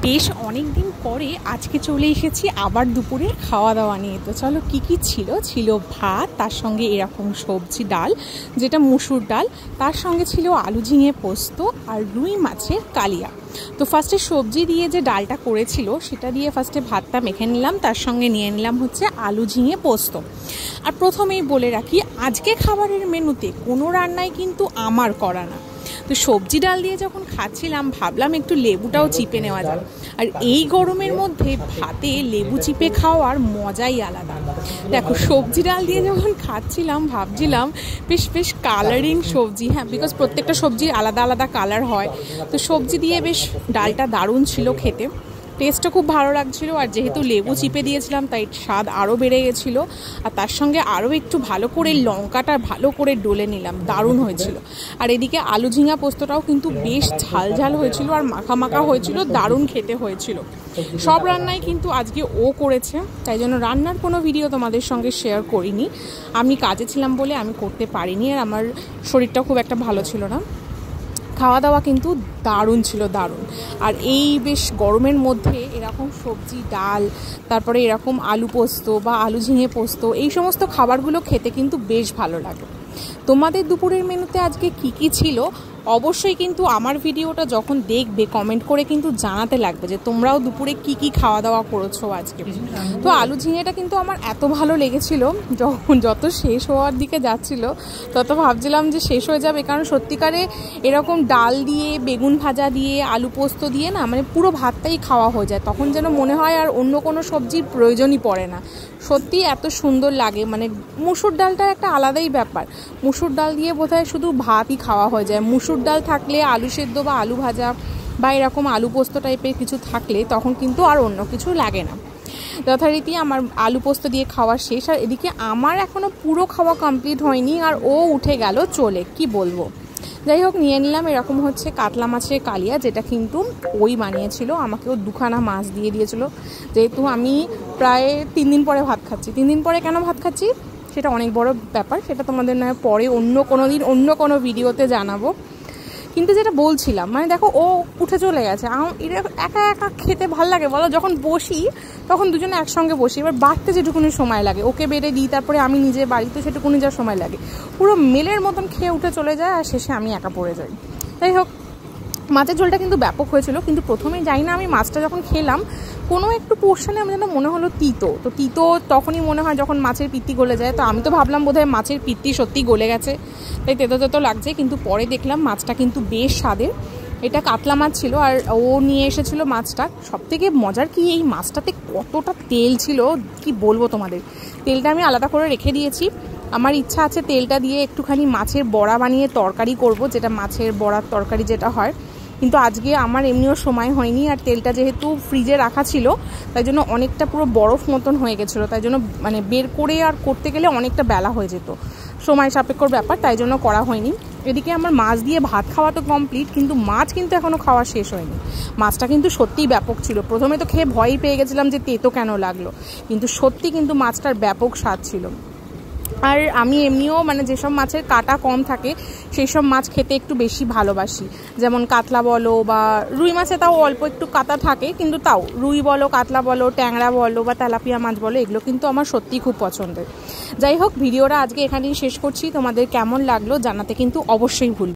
বেশ অনেক দিন পরে আজকে চলে এসেছি আবার দুপুরের খাওয়া দাওয়া নিয়ে। তো চলো কী কী ছিল। ছিল ভাত, তার সঙ্গে এরকম সবজি ডাল যেটা মুসুর ডাল, তার সঙ্গে ছিল আলু ঝিঙে পোস্ত আর রুই মাছের কালিয়া। তো ফার্স্টে সবজি দিয়ে যে ডালটা করেছিল সেটা দিয়ে ফার্স্টে ভাতটা মেখে নিলাম, তার সঙ্গে নিয়ে নিলাম হচ্ছে আলু ঝিঙে পোস্ত। আর প্রথমেই বলে রাখি আজকে খাবারের মেনুতে কোনো রান্নাই কিন্তু আমার করা না। তো সবজি ডাল দিয়ে যখন খাচ্ছিলাম ভাবলাম একটু লেবুটাও চিপে নেওয়া যায়। আর এই গরমের মধ্যে ভাতে লেবু চিপে খাওয়ার মজাই আলাদা। দেখো সবজি ডাল দিয়ে যখন খাচ্ছিলাম ভাবছিলাম বেশ বেশ কালারিং সবজি, হ্যাঁ, বিকজ প্রত্যেকটা সবজির আলাদা আলাদা কালার হয়। তো সবজি দিয়ে বেশ ডালটা দারুণ ছিল খেতে, টেস্টটা খুব ভালো লাগছিলো। আর যেহেতু লেবু চিপে দিয়েছিলাম তাই স্বাদ আরও বেড়ে গেছিলো। আর তার সঙ্গে আরও একটু ভালো করে লঙ্কাটা ভালো করে ডলে নিলাম, দারুণ হয়েছিল। আর এদিকে আলু ঝিঙা পোস্তটাও কিন্তু বেশ ঝাল ঝাল হয়েছিল আর মাখা মাখা হয়েছিল, দারুণ খেতে হয়েছিল। সব রান্নাই কিন্তু আজকে ও করেছে, তাই জন্য রান্নার কোনো ভিডিও তোমাদের সঙ্গে শেয়ার করিনি। আমি কাজে ছিলাম বলে আমি করতে পারিনি, আর আমার শরীরটা খুব একটা ভালো ছিল না। খাওয়া দাওয়া কিন্তু দারুণ ছিল, দারুণ। আর এই বেশ গরমের মধ্যে এরকম সবজি ডাল, তারপরে এরকম আলু পোস্ত বা আলু ঝিঙে পোস্ত, এই সমস্ত খাবারগুলো খেতে কিন্তু বেশ ভালো লাগে। তোমাদের দুপুরের মেনুতে আজকে কি কি ছিল অবশ্যই কিন্তু আমার ভিডিওটা যখন দেখবে কমেন্ট করে কিন্তু জানাতে লাগবে যে তোমরাও দুপুরে কি কি খাওয়া দাওয়া করেছো আজকে। তো আলু ঝিঙেটা কিন্তু আমার এত ভালো লেগেছিল, যখন যত শেষ হওয়ার দিকে যাচ্ছিল তত ভাবছিলাম যে শেষ হয়ে যাবে, কারণ সত্যিকারে এরকম ডাল দিয়ে বেগুন ভাজা দিয়ে আলু পোস্ত দিয়ে না মানে পুরো ভাতটাই খাওয়া হয়ে যায়, তখন যেন মনে হয় আর অন্য কোনো সবজির প্রয়োজনই পড়ে না। সত্যি এত সুন্দর লাগে, মানে মুসুর ডালটার একটা আলাদাই ব্যাপার। মুসুর ডাল দিয়ে বোধহয় শুধু ভাতই খাওয়া হয়ে যায়। মুসুর ডাল থাকলে আলু সেদ্ধ বা আলু ভাজা বা এরকম আলু পোস্ত টাইপের কিছু থাকলে তখন কিন্তু আর অন্য কিছু লাগে না। যথারীতি আমার আলু পোস্ত দিয়ে খাওয়া শেষ। আর এদিকে আমার এখনও পুরো খাওয়া কমপ্লিট হয়নি, আর ও উঠে গেল চলে, কি বলবো। যাই হোক নিয়ে নিলাম এরকম হচ্ছে কাতলা মাছের কালিয়া, যেটা কিন্তু ওই বানিয়েছিল, আমাকেও দুখানা মাছ দিয়ে দিয়েছিল। যেহেতু আমি প্রায় 3 দিন পরে ভাত খাচ্ছি। 3 দিন পরে কেন ভাত খাচ্ছি সেটা অনেক বড় ব্যাপার, সেটা তোমাদের নয় পরে অন্য কোনো দিন অন্য কোনো ভিডিওতে জানাবো। কিন্তু যেটা বলছিলাম, মানে দেখো ও উঠে চলে গেছে। এটা একা একা খেতে ভাল লাগে বলো? যখন বসি তখন দুজনে একসঙ্গে বসি, এবার বাড়তে যেটুকুনি সময় লাগে ওকে বেড়ে দিই, তারপরে আমি নিজে বাড়িতে সেটুকুনি যা সময় লাগে পুরো মেলের মতন খেয়ে উঠে চলে যায়, আর শেষে আমি একা পড়ে যাই। যাই হোক মাছের ঝোলটা কিন্তু ব্যাপক হয়েছিল, কিন্তু প্রথমে যাই না আমি মাছটা যখন খেলাম কোনো একটু পোর্শনে আমার যেন মনে হলো তিতো। তো তিতো তখনই মনে হয় যখন মাছের পিত্তি গলে যায়। তো আমি তো ভাবলাম বোধহয় মাছের পিত্তি সত্যি গলে গেছে, তাই তেতো তেতো লাগছে, কিন্তু পরে দেখলাম মাছটা কিন্তু বেশ স্বাদের। এটা কাতলা মাছ ছিল আর ও নিয়ে এসেছিল মাছটা। সবথেকে মজার কি এই মাছটাতে কতটা তেল ছিল কি বলবো তোমাদের। তেলটা আমি আলাদা করে রেখে দিয়েছি, আমার ইচ্ছা আছে তেলটা দিয়ে একটুখানি মাছের বড়া বানিয়ে তরকারি করব, যেটা মাছের বড়ার তরকারি যেটা হয়। কিন্তু আজকে আমার এমনিও সময় হয়নি, আর তেলটা যেহেতু ফ্রিজে রাখা ছিল তাই জন্য অনেকটা পুরো বরফ মতন হয়ে গেছিলো, তাই জন্য মানে বের করে আর করতে গেলে অনেকটা বেলা হয়ে যেত, সময় সাপেক্ষর ব্যাপার, তাই জন্য করা হয়নি। এদিকে আমার মাছ দিয়ে ভাত খাওয়া তো কমপ্লিট, কিন্তু মাছ কিন্তু এখনও খাওয়া শেষ হয়নি। মাছটা কিন্তু সত্যিই ব্যাপক ছিল। প্রথমে তো খেয়ে ভয়ই পেয়ে গেছিলাম যে তেতো কেন লাগলো, কিন্তু সত্যি কিন্তু মাছটার ব্যাপক স্বাদ ছিল। আর আমি এমনিও মানে যেসব মাছের কাঁটা কম থাকে সেই সব মাছ খেতে একটু বেশি ভালোবাসি, যেমন কাতলা বলো বা রুই মাছে তাও অল্প একটু কাঁটা থাকে, কিন্তু তাও রুই বলো, কাতলা বলো, ট্যাংরা বলো বা তেলাপিয়া মাছ বলো, এগুলো কিন্তু আমার সত্যিই খুব পছন্দের। যাই হোক ভিডিওটা আজকে এখানেই শেষ করছি। তোমাদের কেমন লাগলো জানাতে কিন্তু অবশ্যই ভুলবে।